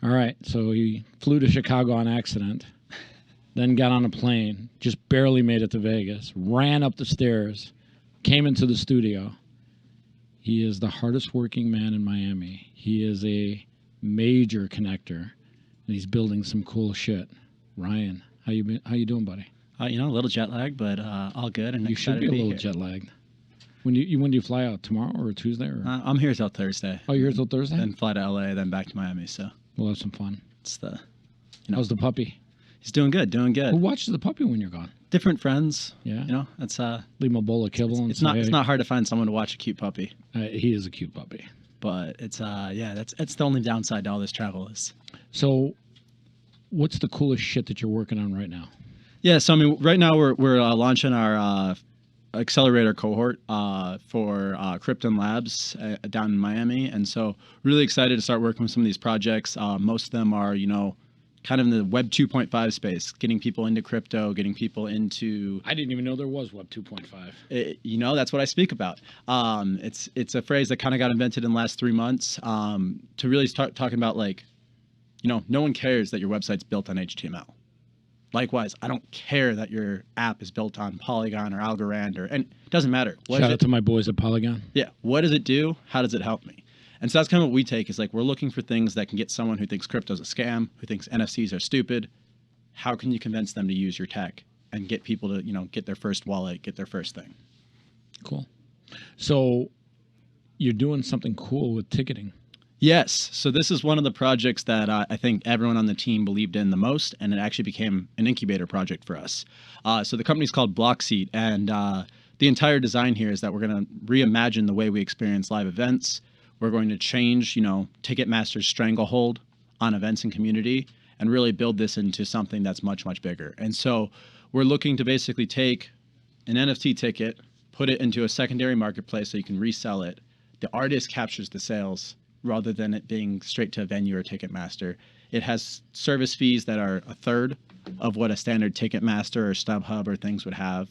All right. So he flew to Chicago on accident, then got on a plane, just barely made it to Vegas, ran up the stairs, came into the studio. He is the hardest working man in Miami. He is a major connector, and he's building some cool shit. Ryan, how you doing, buddy? A little jet lag, but all good. And you should be a little jet lagged. When do you fly out, tomorrow or Tuesday? Or? I'm here till Thursday. Oh, you're here till Thursday? Then fly to LA, then back to Miami. So we'll have some fun. It's the, how's the puppy? He's doing good, doing good. Who watches the puppy when you're gone? Different friends. Yeah. It's leave him a bowl of kibble. It's not hard to find someone to watch a cute puppy. He is a cute puppy. But it's that's the only downside to all this travel is. So, what's the coolest shit that you're working on right now? Yeah, so I mean, right now we're launching our accelerator cohort for Krypton Labs down in Miami, and so really excited to start working with some of these projects. Most of them are kind of in the Web 2.5 space, getting people into crypto, getting people into. I didn't even know there was Web 2.5. That's what I speak about. It's a phrase that kind of got invented in the last 3 months to really start talking about no one cares that your website's built on HTML. Likewise, I don't care that your app is built on Polygon or Algorand and it doesn't matter. Shout out to my boys at Polygon. Yeah. What does it do? How does it help me? And so that's kind of what we take is we're looking for things that can get someone who thinks crypto's a scam, who thinks NFTs are stupid. How can you convince them to use your tech and get people to, get their first wallet, get their first thing? Cool. So you're doing something cool with ticketing. Yes. So this is one of the projects that I think everyone on the team believed in the most, and it actually became an incubator project for us. So the company's called Blockseat, and the entire design here is that we're going to reimagine the way we experience live events. We're going to change, Ticketmaster's stranglehold on events and community and really build this into something that's much, much bigger. And so we're looking to basically take an NFT ticket, put it into a secondary marketplace so you can resell it. The artist captures the sales rather than it being straight to a venue or Ticketmaster. It has service fees that are a third of what a standard Ticketmaster or StubHub or things would have.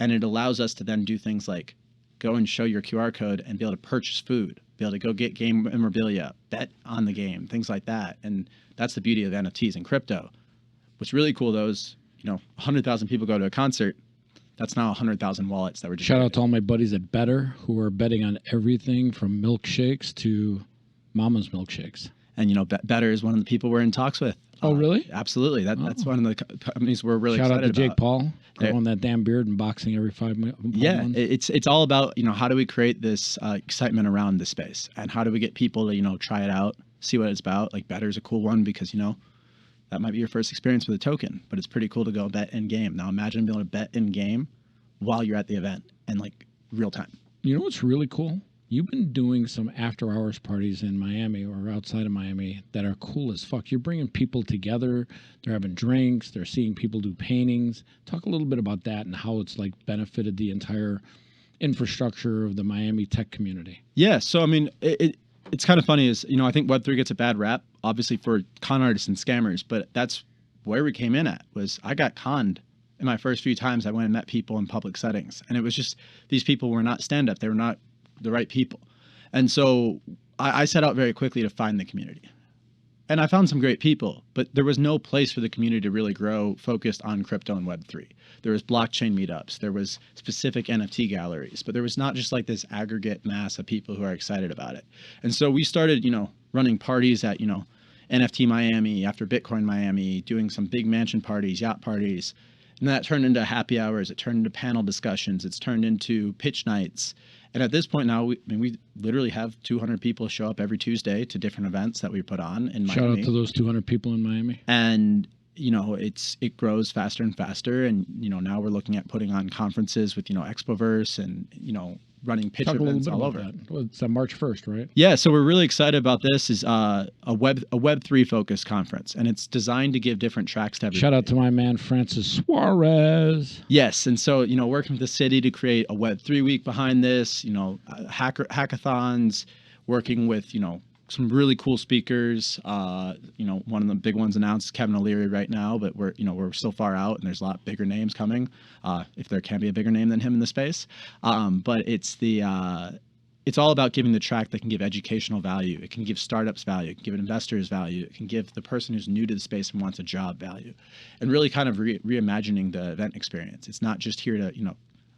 And it allows us to then do things like go and show your QR code and be able to purchase food, be able to go get game memorabilia, bet on the game, things like that. And that's the beauty of NFTs and crypto. What's really cool though is, 100,000 people go to a concert. That's now 100,000 wallets that were just. Shout out to all my buddies at Better who are betting on everything from milkshakes to Mama's milkshakes. And Better is one of the people we're in talks with. Oh, really? Absolutely. That's one of the companies we're really excited about. Shout out to Jake Paul, growing that damn beard and boxing every 5 months. Yeah, it's all about how do we create this excitement around the space, and how do we get people to try it out, see what it's about. Like Better is a cool one because that might be your first experience with a token, but it's pretty cool to go bet in game. Now imagine being able to bet in game while you're at the event and real time. You know what's really cool? You've been doing some after-hours parties in Miami or outside of Miami that are cool as fuck. You're bringing people together. They're having drinks. They're seeing people do paintings. Talk a little bit about that and how it's benefited the entire infrastructure of the Miami tech community. Yeah. So, I mean, it's kind of funny is, I think Web3 gets a bad rap, obviously for con artists and scammers, but that's where we came in at was I got conned in my first few times I went and met people in public settings. And it was just, these people were not stand-up. They were not the right people. And so I set out very quickly to find the community. And I found some great people, but there was no place for the community to really grow focused on crypto and Web3. There was blockchain meetups. There was specific NFT galleries, but there was not just this aggregate mass of people who are excited about it. And so we started, running parties at, NFT Miami, after Bitcoin Miami, doing some big mansion parties, yacht parties. And that turned into happy hours. It turned into panel discussions. It's turned into pitch nights. And at this point now, we literally have 200 people show up every Tuesday to different events that we put on in Miami. Shout out to those 200 people in Miami. And, it grows faster and faster. And, now we're looking at putting on conferences with, Expoverse and, running pitch events all over. Well, it's March 1st, right? Yeah, so we're really excited about this. Is a Web3 focused conference, and it's designed to give different tracks to everybody. Shout out to my man Francis Suarez. Yes, and so working with the city to create a Web3 week behind this. Hackathons, working with some really cool speakers. One of the big ones announced is Kevin O'Leary right now, but we're still far out, and there's a lot bigger names coming. If there can be a bigger name than him in the space, but it's it's all about giving the track that can give educational value. It can give startups value. It can give investors value. It can give the person who's new to the space and wants a job value, and really kind of reimagining the event experience. It's not just here to,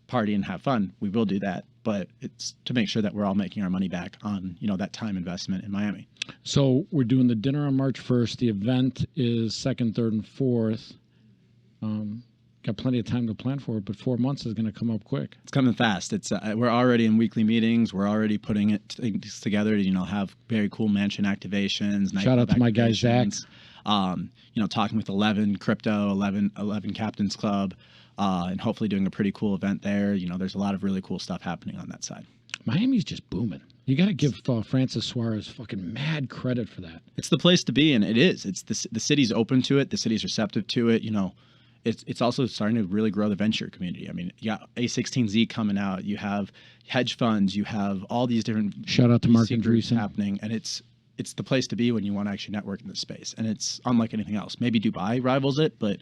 party and have fun. We will do that, but it's to make sure that we're all making our money back on, that time investment in Miami. So we're doing the dinner on March 1st. The event is 2nd, 3rd, and 4th. Got plenty of time to plan for it, but 4 months is going to come up quick. It's coming fast. It's we're already in weekly meetings. We're already putting it together to have very cool mansion activations. Shout out to my guy Zach. Talking with 11 crypto, 11 Captains Club, and hopefully doing a pretty cool event there. There's a lot of really cool stuff happening on that side. Miami's just booming. You got to give Francis Suarez fucking mad credit for that. It's the place to be, and it is. It's the city's open to it. The city's receptive to it. It's also starting to really grow the venture community. I mean, you got A16Z coming out. You have hedge funds. You have all these different shout out to Mark Andreessen happening, and it's the place to be when you want to actually network in this space. And it's unlike anything else. Maybe Dubai rivals it, but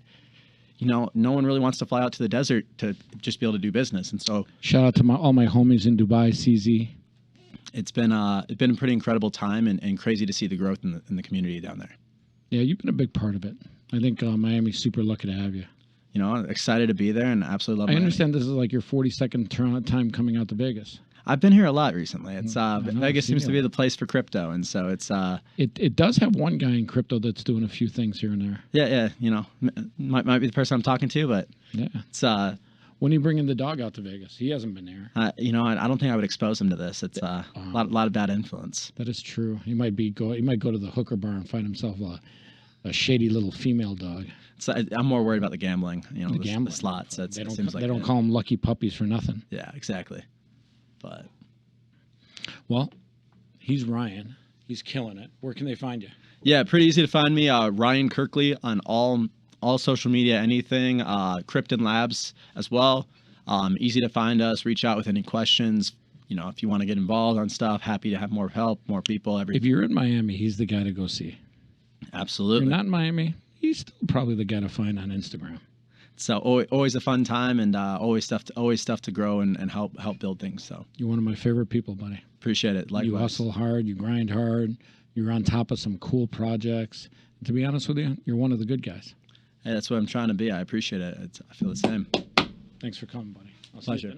no one really wants to fly out to the desert to just be able to do business. And so shout out to all my homies in Dubai, CZ. It's been a pretty incredible time and crazy to see the growth in the community down there. Yeah, you've been a big part of it. I think Miami's super lucky to have you. Excited to be there and absolutely love it. I understand this is like your 42nd time coming out to Vegas. I've been here a lot recently. It's Vegas seems to be the place for crypto, and so it's it does have one guy in crypto that's doing a few things here and there. Yeah. Might be the person I'm talking to, but yeah, it's when are you bringing the dog out to Vegas? He hasn't been there. I don't think I would expose him to this. It's a lot of bad influence. That is true. He might go to the hooker bar and find himself a shady little female dog. So I'm more worried about the gambling. The slots. They don't call them lucky puppies for nothing. Yeah, exactly. But well, he's Ryan. He's killing it. Where can they find you? Yeah, pretty easy to find me. Ryan Kirkley on all social media, anything. Krypton Labs as well. Easy to find us. Reach out with any questions. If you want to get involved on stuff, happy to have more help, more people. If you're in Miami, he's the guy to go see. Absolutely. If you're not in Miami, he's still probably the guy to find on Instagram. So always a fun time, and always stuff to grow and help build things. So you're one of my favorite people, buddy. Appreciate it. Likewise. You hustle hard, you grind hard, you're on top of some cool projects. And to be honest with you, you're one of the good guys. Hey, that's what I'm trying to be. I appreciate it. I feel the same. Thanks for coming, buddy. Pleasure.